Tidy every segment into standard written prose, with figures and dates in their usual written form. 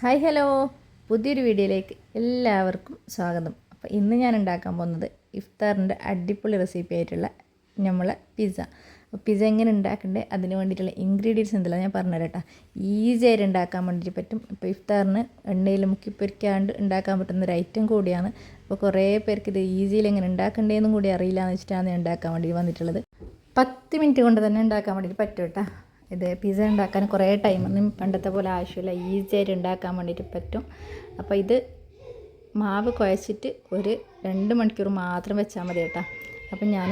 Hi hello, പുതിയൊരു വീഡിയോയിലേക്ക് എല്ലാവർക്കും സ്വാഗതം. അപ്പോൾ ഇന്ന് ഞാൻ ഉണ്ടാക്കാൻ പോകുന്നത് ഇഫ്താറിൻ്റെ അടിപൊളി റെസിപ്പി ആയിട്ടുള്ള നമ്മളെ പിസ്സ. അപ്പോൾ പിസ്സ എങ്ങനെ ഉണ്ടാക്കണ്ടേ, അതിന് വേണ്ടിയിട്ടുള്ള ഇൻഗ്രീഡിയൻസ് എന്തെല്ലാം ഞാൻ പറഞ്ഞുതരാം കേട്ടോ. ഈസി ആയിട്ട് ഉണ്ടാക്കാൻ വേണ്ടിയിട്ട് പറ്റും. ഇപ്പോൾ ഇഫ്താറിന് എണ്ണയിൽ മുക്കി പൊരിക്കാണ്ട് ഉണ്ടാക്കാൻ പറ്റുന്ന ഒരു ഐറ്റം കൂടിയാണ്. അപ്പോൾ കുറേ പേർക്ക് ഇത് ഈസിയിൽ എങ്ങനെ ഉണ്ടാക്കണ്ടേന്നും കൂടി അറിയില്ല എന്ന് വെച്ചിട്ടാണ് ഞാൻ ഉണ്ടാക്കാൻ വേണ്ടി വന്നിട്ടുള്ളത്. 10 മിനിറ്റ് കൊണ്ട് തന്നെ ഉണ്ടാക്കാൻ വേണ്ടിയിട്ട് പറ്റും കേട്ടോ. ഇത് പിസ്സ ഉണ്ടാക്കാൻ കുറേ ടൈമൊന്നും പണ്ടത്തെ പോലെ ആവശ്യമില്ല, ഈസി ആയിട്ട് ഉണ്ടാക്കാൻ വേണ്ടിയിട്ട് പറ്റും. അപ്പോൾ ഇത് മാവ് കുഴച്ചിട്ട് ഒരു 2 മണിക്കൂർ മാത്രം വെച്ചാൽ മതി കേട്ടോ. അപ്പം ഞാൻ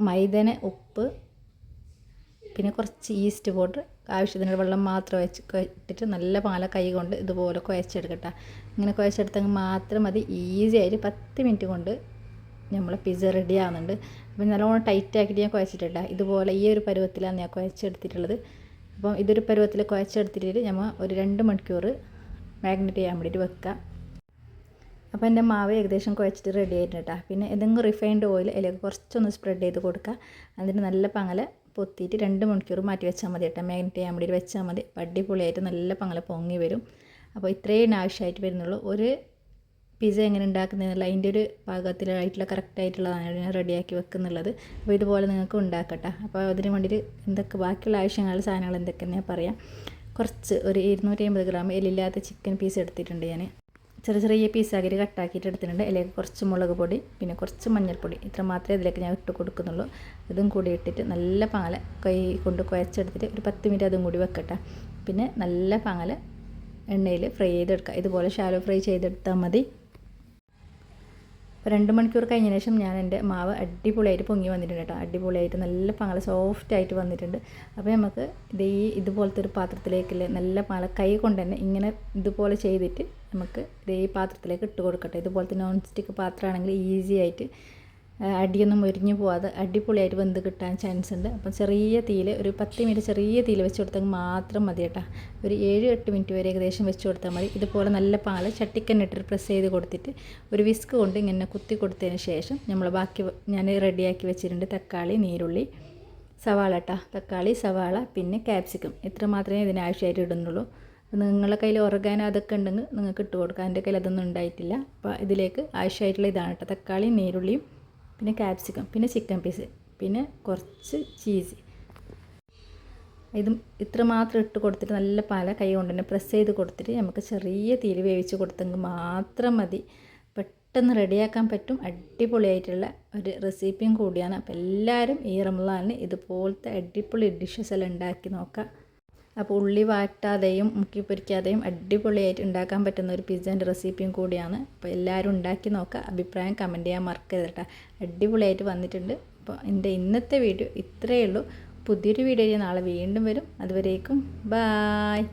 മൈദന, ഉപ്പ്, പിന്നെ കുറച്ച് ഈസ്റ്റ് പൗഡർ, ആവശ്യത്തിന് വെള്ളം മാത്രം ഇട്ടിട്ട് നല്ല പാല കൈ കൊണ്ട് ഇതുപോലെ കുഴച്ചെടുക്കട്ടെ. ഇങ്ങനെ കുഴച്ചെടുത്തെങ്കിൽ മാത്രം മതി. ഈസി ആയിട്ട് 10 മിനിറ്റ് കൊണ്ട് നമ്മളെ പിസ്സ റെഡി ആവുന്നുണ്ട്. അപ്പം നല്ലോണം ടൈറ്റ് ആക്കിയിട്ട് ഞാൻ കുഴച്ചിട്ടില്ല. ഇതുപോലെ ഈ ഒരു പരുവത്തിലാണ് ഞാൻ കുഴച്ചെടുത്തിട്ടുള്ളത്. അപ്പം ഇതൊരു പരുവത്തിൽ കുഴച്ചെടുത്തിട്ട് നമ്മൾ ഒരു 2 മണിക്കൂർ മാഗ്നേറ്റ് ചെയ്യാൻ വേണ്ടിയിട്ട് വെക്കാം. അപ്പോൾ എൻ്റെ മാവ് ഏകദേശം കുഴച്ചിട്ട് റെഡി ആയിട്ട് കേട്ടോ. പിന്നെ ഏതെങ്കിലും റിഫൈൻഡ് ഓയിൽ അതിലേക്ക് കുറച്ചൊന്ന് സ്പ്രെഡ് ചെയ്ത് കൊടുക്കുക. അതിന് നല്ല പങ്ങല പൊത്തിയിട്ട് 2 മണിക്കൂർ മാറ്റി വെച്ചാൽ മതി കേട്ടോ. മാഗ്നേറ്റ് ചെയ്യാൻ വേണ്ടിയിട്ട് വെച്ചാൽ മതി. അടിപൊളിയായിട്ട് നല്ല പങ്ങല പൊങ്ങി വരും. അപ്പോൾ ഇത്രയും ആവശ്യമായിട്ട് വരുന്നുള്ളൂ. ഒരു പിസ്സ എങ്ങനെ ഉണ്ടാക്കുന്നതിനുള്ള അതിൻ്റെ ഒരു പാകത്തിലായിട്ടുള്ള കറക്റ്റായിട്ടുള്ളതാണ് ഞാൻ റെഡിയാക്കി വെക്കുന്നുള്ളത്. അപ്പോൾ ഇതുപോലെ നിങ്ങൾക്ക് ഉണ്ടാക്കട്ടെ. അപ്പോൾ അതിന് വേണ്ടിയിട്ട് എന്തൊക്കെ ബാക്കിയുള്ള ആവശ്യങ്ങൾ സാധനങ്ങൾ എന്തൊക്കെയെന്ന് ഞാൻ പറയാം. കുറച്ച് ഒരു 250 ഗ്രാം എല്ലില്ലാത്ത ചിക്കൻ പീസ് എടുത്തിട്ടുണ്ട്. ഞാൻ ചെറിയ പീസാക്കി കട്ടാക്കിയിട്ട് എടുത്തിട്ടുണ്ട്. അതിലേക്ക് കുറച്ച് മുളക് പൊടി, പിന്നെ കുറച്ച് മഞ്ഞൾപ്പൊടി, ഇത്ര മാത്രമേ ഇതിലേക്ക് ഞാൻ ഇട്ട് കൊടുക്കുന്നുള്ളൂ. ഇതും കൂടി ഇട്ടിട്ട് നല്ല പാങ്ങല കൈ കൊണ്ട് കുഴച്ചെടുത്തിട്ട് ഒരു 10 മിനിറ്റ് അതും കൂടി വെക്കട്ടെ. പിന്നെ നല്ല പാങ്ങല എണ്ണയിൽ ഫ്രൈ ചെയ്തെടുക്കുക. ഇതുപോലെ ഷാലോ ഫ്രൈ ചെയ്തെടുത്താൽ മതി. 2 മണിക്കൂർ കഴിഞ്ഞതിന് ശേഷം ഞാൻ എൻ്റെ മാവ് അടിപൊളിയായിട്ട് പൊങ്ങി വന്നിട്ടുണ്ട് കേട്ടോ. അടിപൊളിയായിട്ട് നല്ല പാങ്ങല സോഫ്റ്റായിട്ട് വന്നിട്ടുണ്ട്. അപ്പോൾ നമുക്ക് ഇതുപോലത്തെ ഒരു പാത്രത്തിലേക്കല്ലേ നല്ല പാങ്ങല കൈ കൊണ്ട് തന്നെ ഇങ്ങനെ ഇതുപോലെ ചെയ്തിട്ട് നമുക്ക് ഈ പാത്രത്തിലേക്ക് ഇട്ട് കൊടുക്കട്ടെ. ഇതുപോലത്തെ നോൺ സ്റ്റിക്ക് പാത്രമാണെങ്കിൽ ഈസി ആയിട്ട് അടിയൊന്നും മുരിഞ്ഞു പോവാതെ അടിപൊളിയായിട്ട് വെന്ത് കിട്ടാൻ ചാൻസ് ഉണ്ട്. അപ്പം ചെറിയ തീയിൽ ഒരു 10 മിനിറ്റ് ചെറിയ തീയിൽ വെച്ച് കൊടുത്താൽ മാത്രം മതി കേട്ടോ. ഒരു 7-8 മിനിറ്റ് വരെ ഏകദേശം വെച്ച് കൊടുത്താൽ മതി. ഇതുപോലെ നല്ല പാല് ചട്ടിക്കന്നിട്ട് പ്രസ് ചെയ്ത് കൊടുത്തിട്ട് ഒരു വിസ്ക് കൊണ്ട് ഇങ്ങനെ കുത്തി കൊടുത്തതിന് ശേഷം നമ്മൾ ബാക്കി ഞാൻ റെഡിയാക്കി വെച്ചിട്ടുണ്ട് തക്കാളി, നീരുള്ളി, സവാള കേട്ടോ. തക്കാളി, സവാള, പിന്നെ ക്യാപ്സിക്കം, ഇത്ര മാത്രമേ ഇതിന് ആവശ്യമായിട്ട് ഇടുന്നുള്ളൂ. നിങ്ങളുടെ കയ്യിൽ ഓർഗാനോ അതൊക്കെ ഉണ്ടെങ്കിൽ നിങ്ങൾക്ക് ഇട്ട് കൊടുക്കാം. എൻ്റെ കയ്യിൽ അതൊന്നും ഉണ്ടായിട്ടില്ല. അപ്പോൾ ഇതിലേക്ക് ആവശ്യമായിട്ടുള്ള ഇതാണ് കേട്ടോ. തക്കാളി, നീരുള്ളിയും, പിന്നെ ക്യാപ്സിക്കം, പിന്നെ ചിക്കൻ പീസ്, പിന്നെ കുറച്ച് ചീസ്. ഇതും ഇത്ര മാത്രം ഇട്ട് കൊടുത്തിട്ട് നല്ല പാല കൈ കൊണ്ട് തന്നെ പ്രസ് ചെയ്ത് കൊടുത്തിട്ട് നമുക്ക് ചെറിയ തീയിൽ വേവിച്ച് കൊടുത്തെങ്കിൽ മാത്രം മതി. പെട്ടെന്ന് റെഡിയാക്കാൻ പറ്റും. അടിപൊളിയായിട്ടുള്ള ഒരു റെസിപ്പിയും കൂടിയാണ്. അപ്പോൾ എല്ലാവരും ഈ റമളാനിന് ഇതുപോലത്തെ അടിപൊളി ഡിഷസ് എല്ലാം ഉണ്ടാക്കി നോക്കാം. അപ്പോൾ ഉള്ളി വാട്ടാതെയും മുക്കി പൊരിക്കാതെയും അടിപൊളിയായിട്ട് ഉണ്ടാക്കാൻ പറ്റുന്ന ഒരു പിസ്സേൻ്റെ റെസിപ്പിയും കൂടിയാണ്. അപ്പോൾ എല്ലാവരും ഉണ്ടാക്കി നോക്കുക. അഭിപ്രായം കമൻറ്റ് ചെയ്യാൻ മറക്കരുത് കേട്ടോ. അടിപൊളിയായിട്ട് വന്നിട്ടുണ്ട്. അപ്പോൾ എൻ്റെ ഇന്നത്തെ വീഡിയോ ഇത്രയേ ഉള്ളൂ. പുതിയൊരു വീഡിയോ നാളെ വീണ്ടും വരും. അതുവരേക്കും ബായ്.